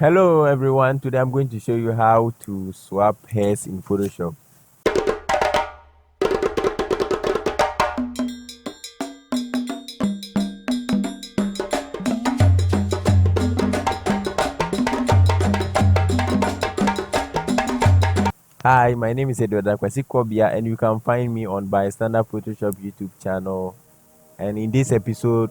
Hello everyone, today I'm going to show you how to swap hairs in Photoshop. Hi, my name is Reorder and you can find me on Bystander Photoshop YouTube channel. And in this episode,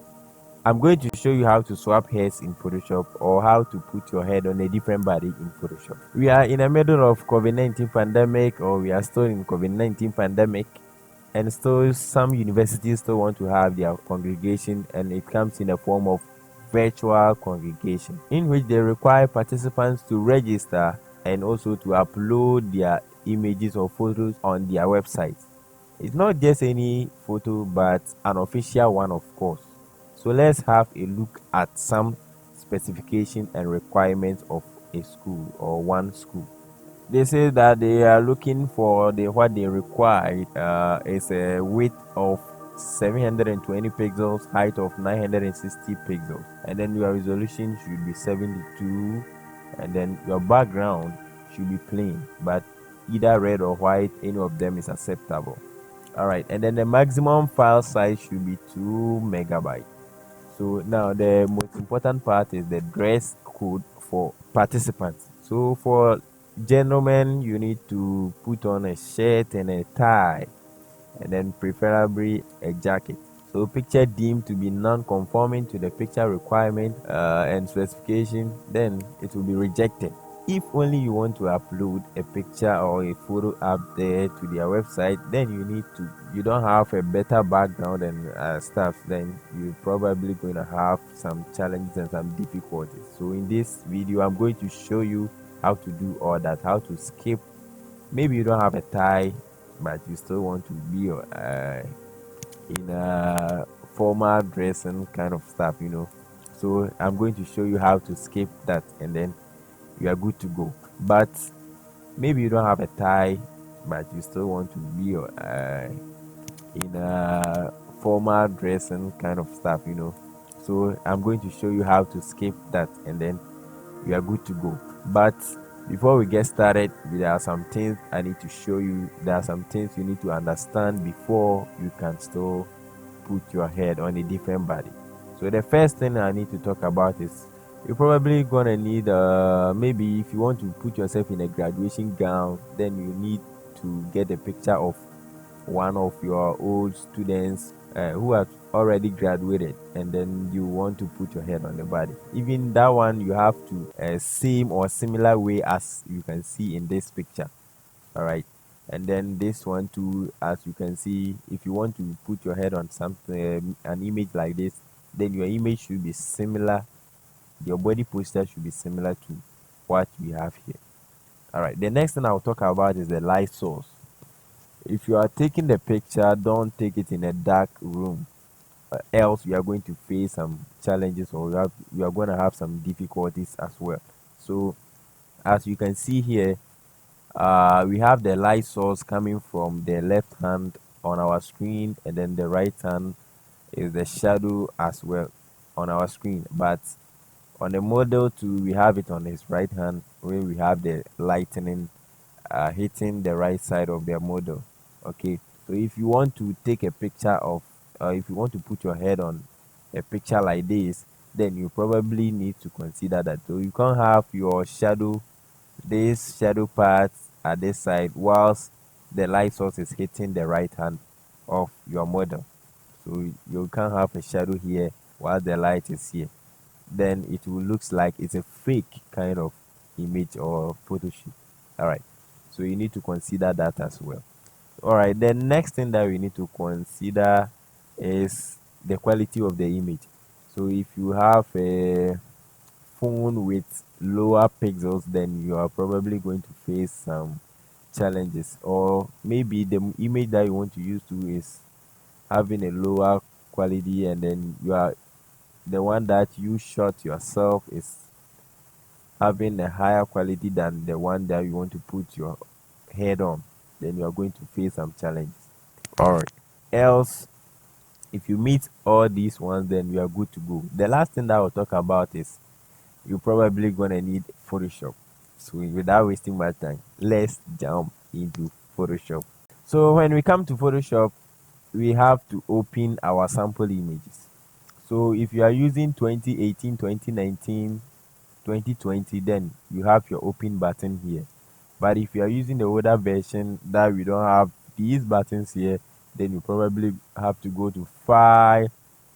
I'm going to show you how to swap hairs in Photoshop or how to put your head on a different body in Photoshop. We are in the middle of COVID-19 pandemic, or we are still in COVID-19 pandemic, and still some universities still want to have their congregation, and it comes in the form of virtual congregation in which they require participants to register and also to upload their images or photos on their website. It's not just any photo but an official one, of course. So let's have a look at some specifications and requirements of a school or one school. They say that they are looking for what they require is a width of 720 pixels, height of 960 pixels, and then your resolution should be 72, and then your background should be plain, but either red or white, any of them is acceptable. All right, and then the maximum file size should be 2 megabytes. So now the most important part is the dress code for participants. So for gentlemen, you need to put on a shirt and a tie, and then preferably a jacket. So picture deemed to be non-conforming to the picture requirement and specification, then it will be rejected. If only you want to upload a picture or a photo up there to their website, then you don't have a better background and stuff, then you're probably going to have some challenges and some difficulties. So in this video, I'm going to show you how to do all that, how to skip. Maybe you don't have a tie, but you still want to be in a formal dressing kind of stuff. So I'm going to show you how to skip that, and then you are good to go. But maybe you don't have a tie, but you still want to be in a formal dressing kind of stuff. So I'm going to show you how to skip that, and then you are good to go. But before we get started, there are some things I need to show you. There are some things you need to understand before you can still put your head on a different body. So the first thing I need to talk about is you're probably gonna need maybe if you want to put yourself in a graduation gown, then you need to get a picture of one of your old students who have already graduated, and then you want to put your head on the body. Even that one, you have to same or similar way as you can see in this picture. All right, and then this one too, as you can see, if you want to put your head on something, an image like this, then your image should be similar, your body posture should be similar to what we have here. All right, the next thing I'll talk about is the light source. If you are taking the picture, don't take it in a dark room, else you are going to face some challenges, or you are going to have some difficulties as well. So as you can see here, we have the light source coming from the left hand on our screen, and then the right hand is the shadow as well on our screen. But on the model too, we have it on his right hand, where we have the lightning hitting the right side of their model. Okay, so if you want to take a picture of if you want to put your head on a picture like this, then you probably need to consider that. So you can't have your shadow, this shadow part at this side, whilst the light source is hitting the right hand of your model. So you can't have a shadow here while the light is here, then it will looks like it's a fake kind of image or photo shoot. All right, so you need to consider that as well. All right, the next thing that we need to consider is the quality of the image. So if you have a phone with lower pixels, then you are probably going to face some challenges, or maybe the image that you want to use to is having a lower quality, and then you are the one that you shot yourself is having a higher quality than the one that you want to put your head on, then you are going to face some challenges. All right, else if you meet all these ones, then you are good to go. The last thing that I'll talk about is you're probably gonna need Photoshop. So without wasting my time, let's jump into Photoshop. So when we come to Photoshop, we have to open our sample images. So if you are using 2018, 2019, 2020, then you have your open button here. But if you are using the older version that we don't have these buttons here, then you probably have to go to File,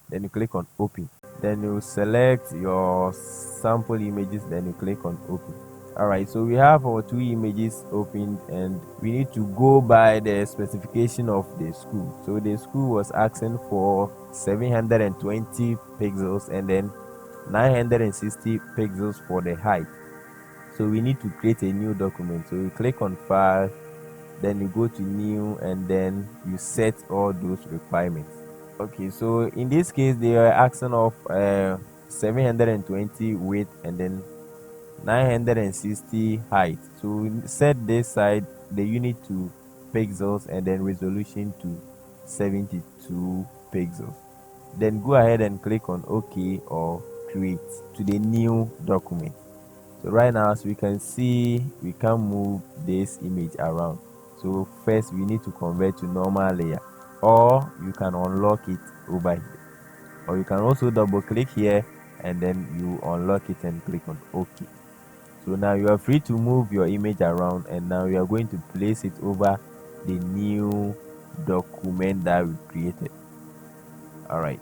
then you click on Open. Then you select your sample images, then you click on Open. All right, so we have our two images opened, and we need to go by the specification of the school. So the school was asking for 720 pixels and then 960 pixels for the height. So we need to create a new document. So you click on File, then you go to New, and then you set all those requirements. Okay, so in this case they are asking of 720 width and then 960 height. So we set this side the unit to pixels and then resolution to 72 pixels. Then go ahead and click on OK or create to the new document. So right now, as we can see, we can move this image around. So first we need to convert to normal layer, or you can unlock it over here, or you can also double click here and then you unlock it and click on OK. So now you are free to move your image around, and now we are going to place it over the new document that we created. All right,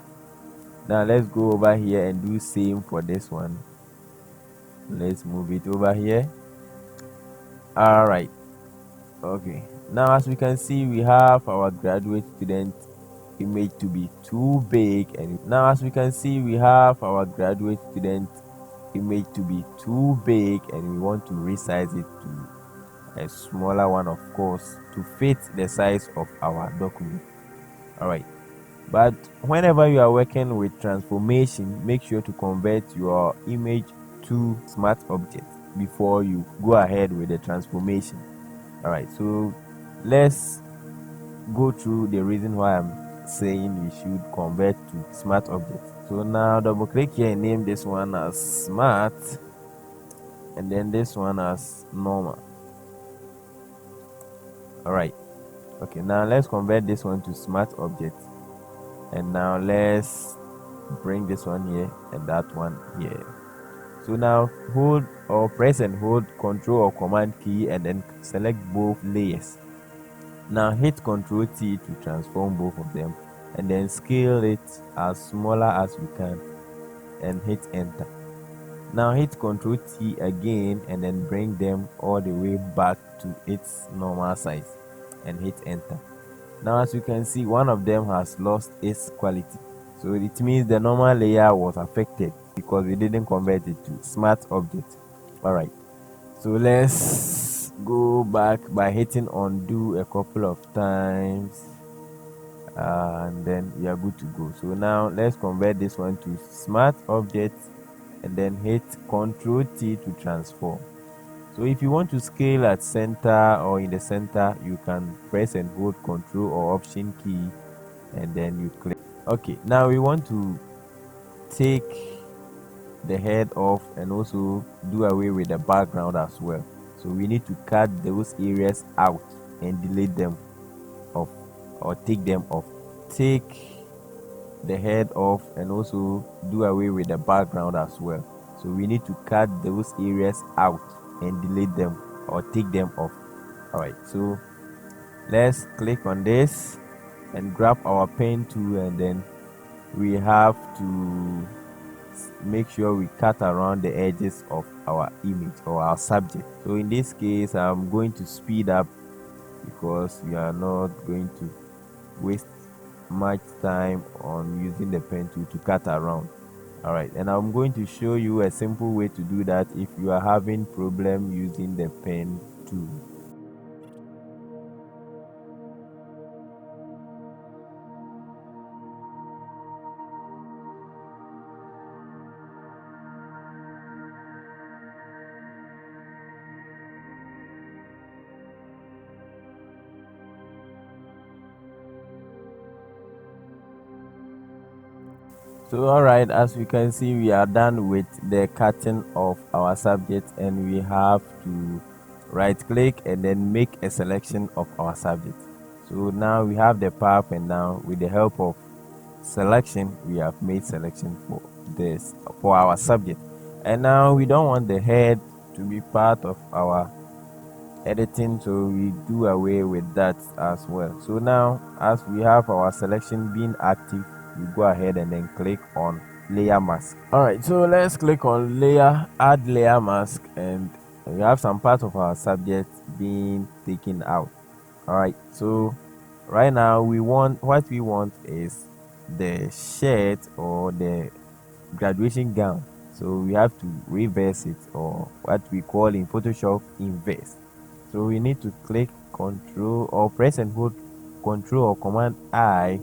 now let's go over here and do same for this one. Let's move it over here. All right, okay, now as we can see, we have our graduate student image to be too big, and now as we can see, we have our graduate student image to be too big, and we want to resize it to a smaller one, of course, to fit the size of our document. All right, but whenever you are working with transformation, make sure to convert your image to smart object before you go ahead with the transformation. All right, so let's go through the reason why I'm saying we should convert to smart object. So now double click here and name this one as smart, and then this one as normal. All right, okay, now let's convert this one to smart object, and now let's bring this one here and that one here. So now hold or press and hold Control or Command key and then select both layers. Now hit Ctrl T to transform both of them, and then scale it as smaller as you can and hit enter. Now hit Ctrl T again and then bring them all the way back to its normal size and hit enter. Now as you can see, one of them has lost its quality. So it means the normal layer was affected because we didn't convert it to smart object. All right, so let's go back by hitting undo a couple of times, and then we are good to go. So now let's convert this one to smart object and then hit Ctrl T to transform. So if you want to scale at center or in the center, you can press and hold Ctrl or Option key and then you click. Okay, now we want to take the head off and also do away with the background as well. So we need to cut those areas out and delete them off or take them off. Take the head off and also do away with the background as well. So we need to cut those areas out and delete them or take them off. All right, so let's click on this and grab our pen tool, and then we have to make sure we cut around the edges of our image or our subject. So in this case, I'm going to speed up because we are not going to waste much time on using the pen tool to cut around. All right, and I'm going to show you a simple way to do that if you are having problem using the pen tool. So all right, as we can see, we are done with the cutting of our subject, and we have to right click and then make a selection of our subject. So now we have the path, and now with the help of selection, we have made selection for this, for our subject. And now we don't want the head to be part of our editing, so we do away with that as well. So now, as we have our selection being active, we go ahead and then click on layer mask. All right, so let's click on layer, add layer mask, and we have some part of our subject being taken out. All right, so right now what we want is the shirt or the graduation gown. So we have to reverse it, or what we call in Photoshop inverse. So we need to click Control or press and hold Control or Command I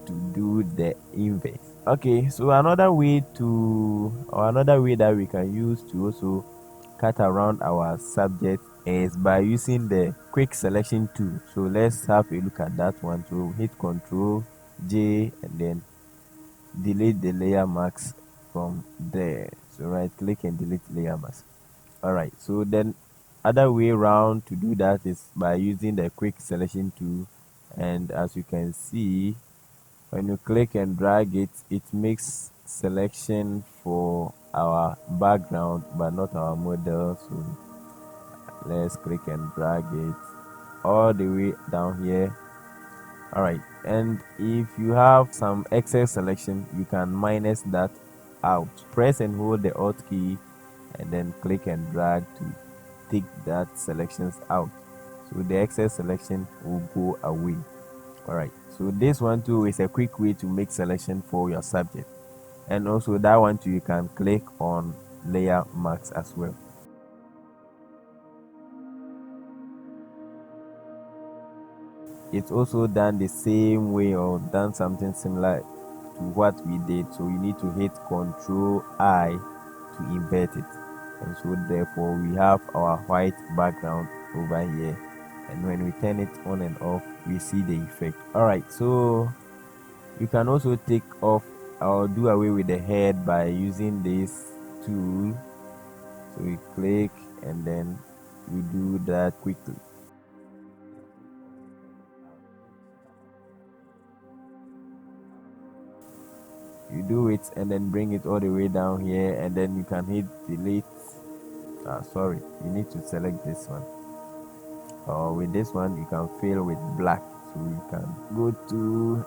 to do the inverse. Okay, so another way that we can use to also cut around our subject is by using the quick selection tool. So let's have a look at that one. So hit Control J and then delete the layer marks from there. So right click and delete layer mask. All right, so then other way around to do that is by using the quick selection tool, and as you can see, when you click and drag it, it makes selection for our background but not our model. So let's click and drag it all the way down here. All right, and if you have some excess selection, you can minus that out. Press and hold the Alt key and then click and drag to take that selections out, so the excess selection will go away. All right, so this one too is a quick way to make selection for your subject, and also that one too you can click on layer marks as well. It's also done the same way or done something similar to what we did. So you need to hit Control I to invert it, and so therefore we have our white background over here, and when we turn it on and off, we see the effect. All right, so you can also take off or do away with the head by using this tool. So we click and then we do that quickly. You do it and then bring it all the way down here, and then you can hit delete. Sorry, you need to select this one, or with this one you can fill with black. So you can go to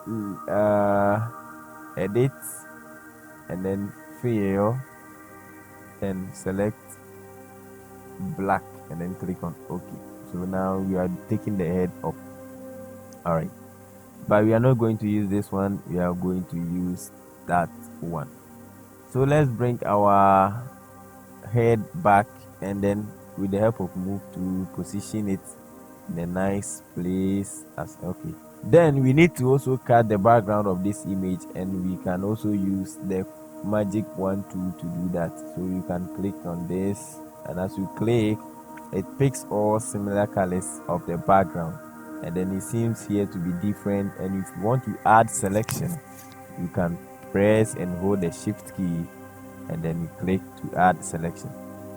edit and then fill, then select black and then click on OK. So now we are taking the head off. All right, but we are not going to use this one, we are going to use that one. So let's bring our head back, and then with the help of move to position it in a nice place as okay. Then we need to also cut the background of this image, and we can also use the magic wand tool to do that. So you can click on this, and as you click, it picks all similar colors of the background, and then it seems here to be different. And if you want to add selection, you can press and hold the shift key and then you click to add selection.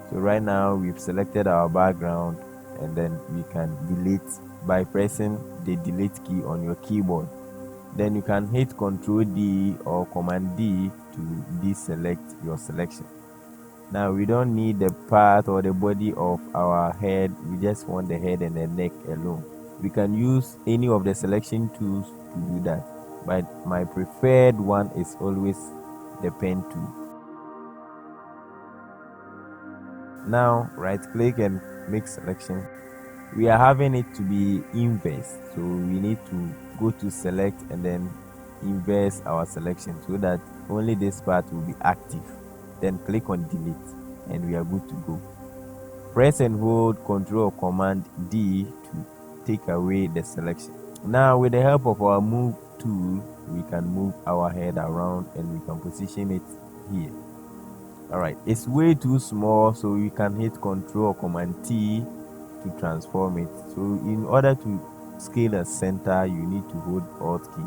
So right now we've selected our background, and then we can delete by pressing the delete key on your keyboard. Then you can hit Ctrl D or Command D to deselect your selection. Now we don't need the part or the body of our head, we just want the head and the neck alone. We can use any of the selection tools to do that, but my preferred one is always the pen tool. Now right click and make selection. We are having it to be inverse, so we need to go to select and then inverse our selection so that only this part will be active. Then click on delete and we are good to go. Press and hold Ctrl or Command D to take away the selection. Now with the help of our move tool, we can move our head around and we can position it here. All right, it's way too small, so you can hit Ctrl or Command T to transform it. So in order to scale the center, you need to hold Alt key,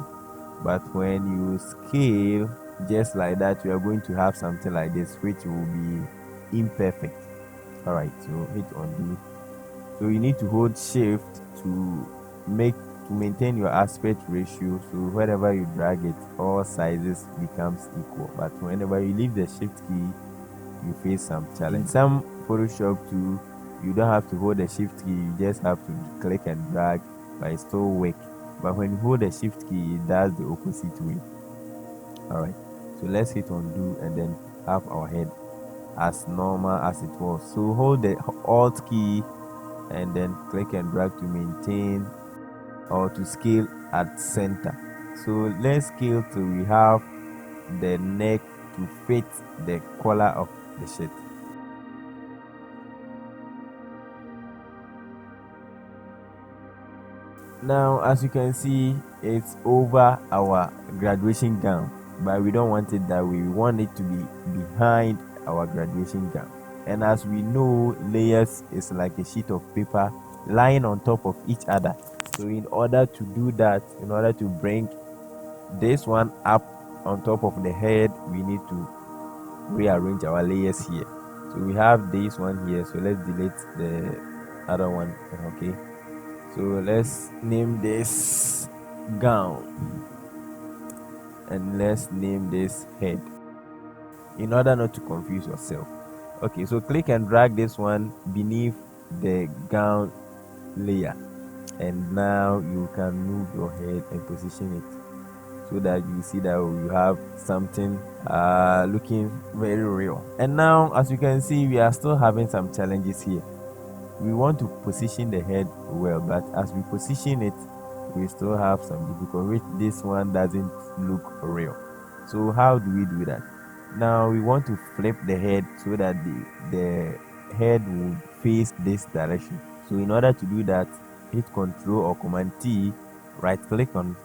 but when you scale just like that, we are going to have something like this, which will be imperfect. All right, so hit undo. So you need to hold shift to make to maintain your aspect ratio. So wherever you drag it, all sizes becomes equal. But whenever you leave the shift key, you face some challenge. In some Photoshop too, you don't have to hold the shift key, you just have to click and drag, but it still work. But when you hold the shift key, it does the opposite way. All right, so let's hit undo and then have our head as normal as it was. So hold the alt key and then click and drag to maintain or to scale at center. So let's scale till we have the neck to fit the collar of the shirt. Now, as you can see, it's over our graduation gown, but we don't want it that way. We want it to be behind our graduation gown. And as we know, layers is like a sheet of paper lying on top of each other. So in order to do that, in order to bring this one up on top of the head, we need to rearrange our layers here. So we have this one here, so let's delete the other one. Okay, so let's name this gown and let's name this head in order not to confuse yourself. Okay, so click and drag this one beneath the gown layer, and now you can move your head and position it so that you see that you have something looking very real. And now, as you can see, we are still having some challenges here. We want to position the head well, but as we position it, we still have some difficulty. This one doesn't look real. So how do we do that? Now we want to flip the head so that the head will face this direction. So in order to do that, hit Ctrl or Command T, right click on,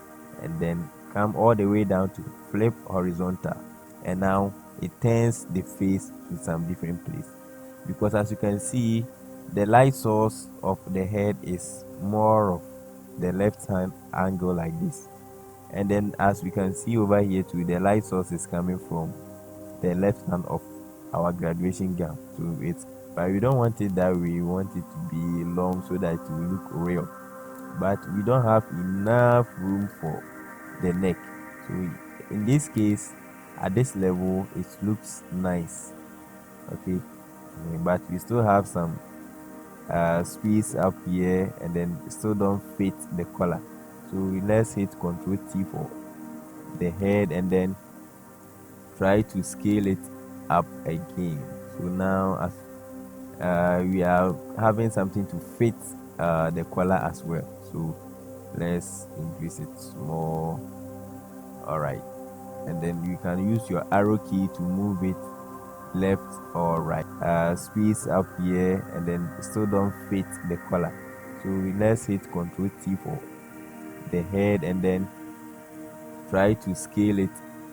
and then come all the way down to flip horizontal. And now it turns the face to some different place, because as you can see, the light source of the head is more of the left hand angle like this, and then as we can see over here too, the light source is coming from the left hand of our graduation gown. So it's, but we don't want it that way. We want it to be long so that it will look real, but we don't have enough room for the neck. So in this case, at this level, it looks nice. Okay, but we still have some space up here, and then still don't fit the collar. So let's hit Ctrl T for the head and then try to scale it up again. So now as we are having something to fit the collar as well, so let's increase it more. All right, and then you can use your arrow key to move it left or right. Space up here, and then still don't fit the collar. So let's hit Ctrl T for the head and then try to scale it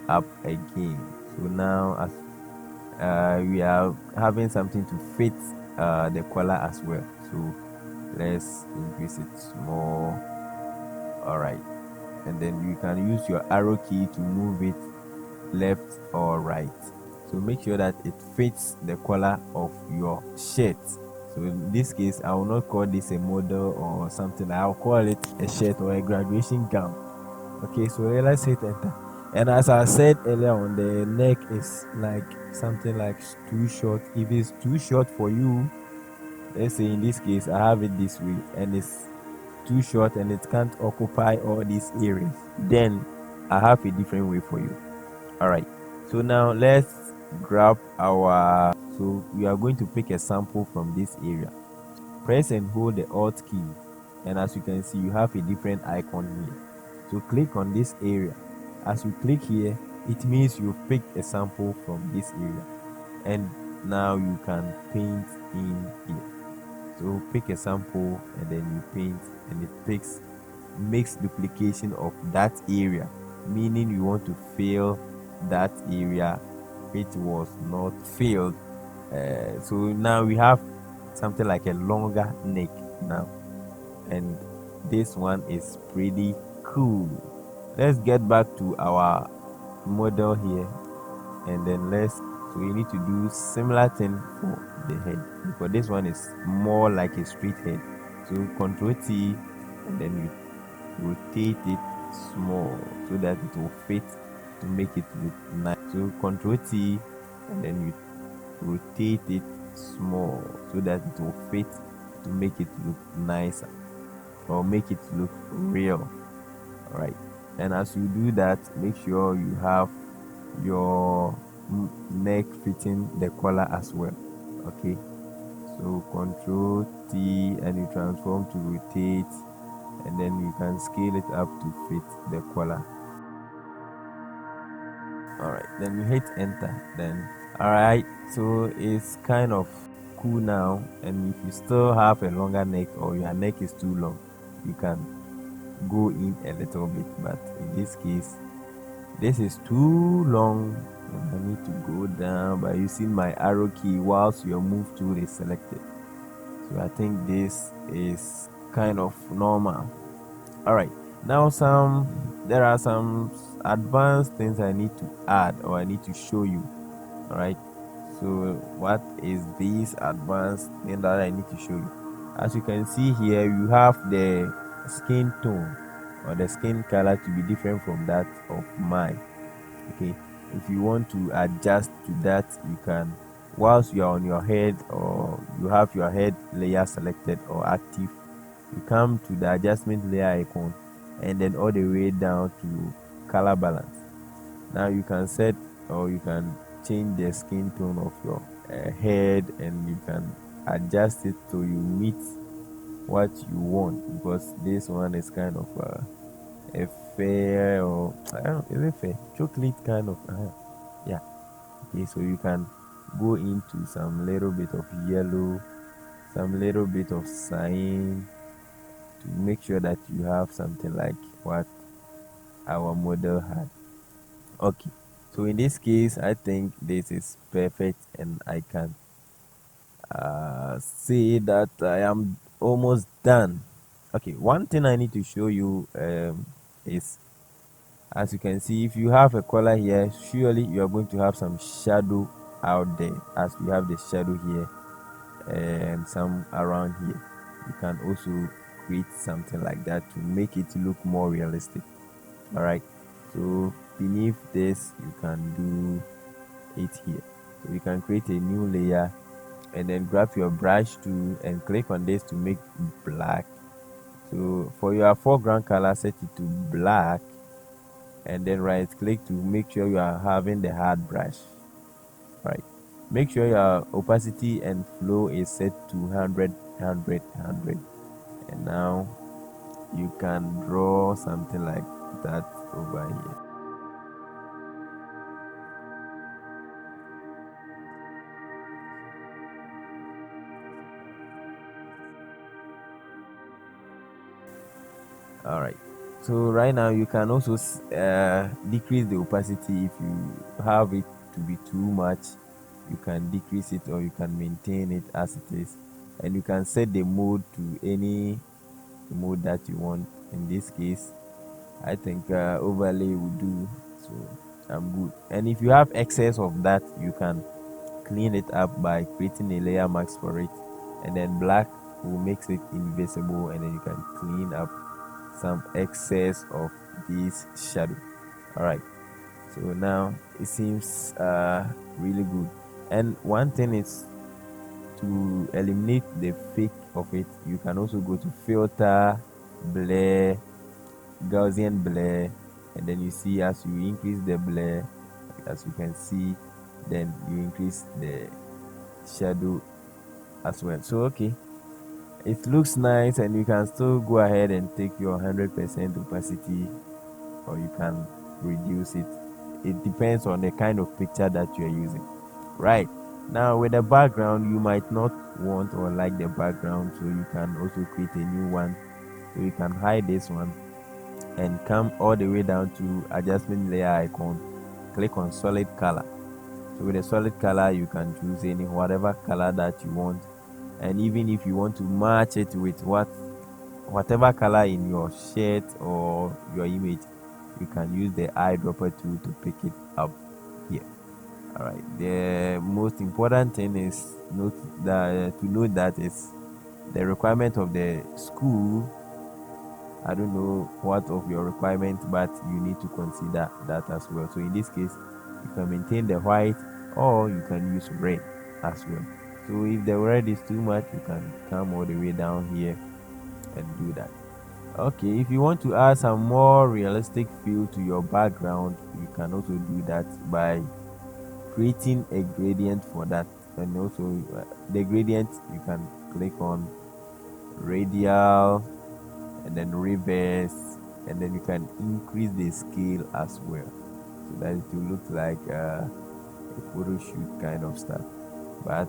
up again. So now as we are having something to fit the collar as well, so let's increase it more. All right, and then you can use your arrow key to move it left or right. So make sure that it fits the collar of your shirt. So in this case, I will not call this a model or something. I'll call it a shirt or a graduation gown. Okay, so let's hit enter. And as I said earlier on, the neck is like something like too short. If it's too short for you, let's say in this case I have it this way and it's too short and it can't occupy all these areas, then I have a different way for you. All right, so now let's grab our, so we are going to pick a sample from this area. Press and hold the alt key, and as you can see, you have a different icon here. So click on this area. As you click here, it means you've picked a sample from this area, and now you can paint in here. So pick a sample and then you paint, and it makes duplication of that area, meaning you want to fill that area which was not filled. So now we have something like a longer neck now, and this one is pretty cool. Let's get back to our model here, and then so you need to do similar thing for the head, because this one is more like a straight head. So Control T, and then you rotate it small so that it will fit to make it look nice. So Control T, and then you rotate it small so that it will fit to make it look nicer, or make it look real. All right, and as you do that, make sure you have your neck fitting the collar as well. Okay, so Control T, and you transform to rotate, and then you can scale it up to fit the collar. All right, then you hit enter. Then all right, so it's kind of cool now. And if you still have a longer neck, or your neck is too long, you can go in a little bit, but in this case this is too long, and I need to go down by using my arrow key whilst your move tool is selected. So I think this is kind of normal. All right, now there are some advanced things I need to add, or I need to show you. All right, so what is this advanced thing that I need to show you? As you can see here, you have the skin tone, or the skin color, to be different from that of mine. Okay, if you want to adjust to that, you can, whilst you are on your head, or you have your head layer selected or active, you come to the adjustment layer icon, and then all the way down to color balance. Now you can set, or you can change the skin tone of your head, and you can adjust it so you meet what you want, because this one is kind of a fair, or I don't know, is it fair? Chocolate kind of, yeah. Okay, so you can go into some little bit of yellow, some little bit of cyan, to make sure that you have something like what our model had. Okay, so in this case, I think this is perfect, and I can say that I am almost done. Okay, one thing I need to show you is, as you can see, if you have a color here, surely you are going to have some shadow out there, as we have the shadow here and some around here. You can also create something like that to make it look more realistic. All right, so beneath this, you can do it here. So you can create a new layer, and then grab your brush tool and click on this to make black. So for your foreground color, set it to black, and then right click to make sure you are having the hard brush. Right, make sure your opacity and flow is set to 100, 100, 100, and now you can draw something like that over here. All right, so right now you can also decrease the opacity. If you have it to be too much, you can decrease it, or you can maintain it as it is, and you can set the mode to any mode that you want. In this case, I think overlay will do, so I'm good. And if you have excess of that, you can clean it up by creating a layer mask for it, and then black will make it invisible, and then you can clean up some excess of this shadow. All right, so now it seems really good. And one thing is, to eliminate the fake of it, you can also go to filter, blur, Gaussian blur, and then you see, as you increase the blur, as you can see, then you increase the shadow as well. So okay, it looks nice, and you can still go ahead and take your 100% opacity, or you can reduce it. It depends on the kind of picture that you are using. Right, now with the background, you might not want or like the background, so you can also create a new one. So you can hide this one and come all the way down to adjustment layer icon, click on solid color. So with a solid color, you can choose any whatever color that you want, and even if you want to match it with whatever color in your shirt or your image, you can use the eyedropper tool to pick it up here. All right, the most important thing is note that is the requirement of the school. I don't know what of your requirement, but you need to consider that as well. So in this case, you can maintain the white or you can use red as well. So if the red is too much, you can come all the way down here and do that. Okay, if you want to add some more realistic feel to your background, you can also do that by creating a gradient for that. And also the gradient, you can click on radial and then reverse, and then you can increase the scale as well, so that it will look like a photo shoot kind of stuff. But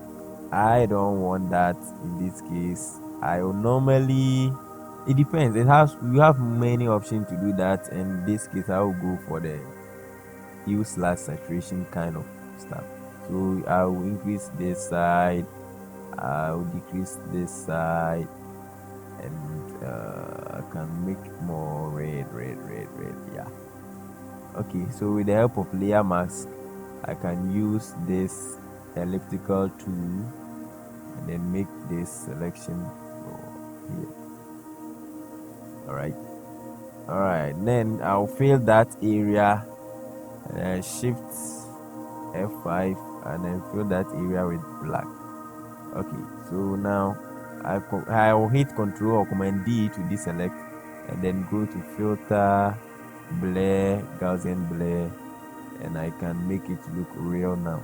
I don't want that in this case. I will normally, it depends, we have many options to do that. In this case, I will go for the hue slash saturation kind of stuff. So I will increase this side, I will decrease this side, and I can make more red. Yeah. Okay, so with the help of layer mask, I can use this elliptical tool and then make this selection here. All right, then I'll fill that area, shift F5, and then fill that area with black. Okay, so now I will hit Control or Command D to deselect, and then go to Filter, Blur, Gaussian Blur, and I can make it look real now.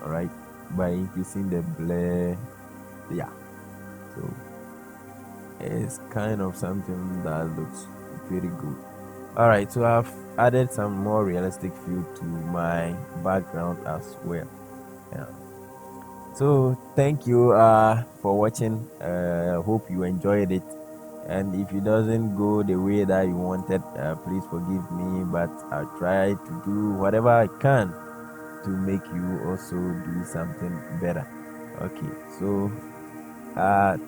All right, by increasing the blur. Yeah, so it's kind of something that looks pretty good. All right, so I've added some more realistic feel to my background as well. Yeah. So thank you for watching. Hope you enjoyed it, and if it doesn't go the way that you wanted, please forgive me, but I'll try to do whatever I can to make you also do something better. Okay, so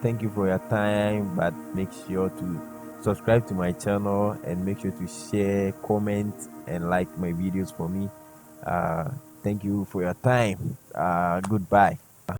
thank you for your time, but make sure to subscribe to my channel and make sure to share, comment, and like my videos for me. Thank you for your time. Goodbye.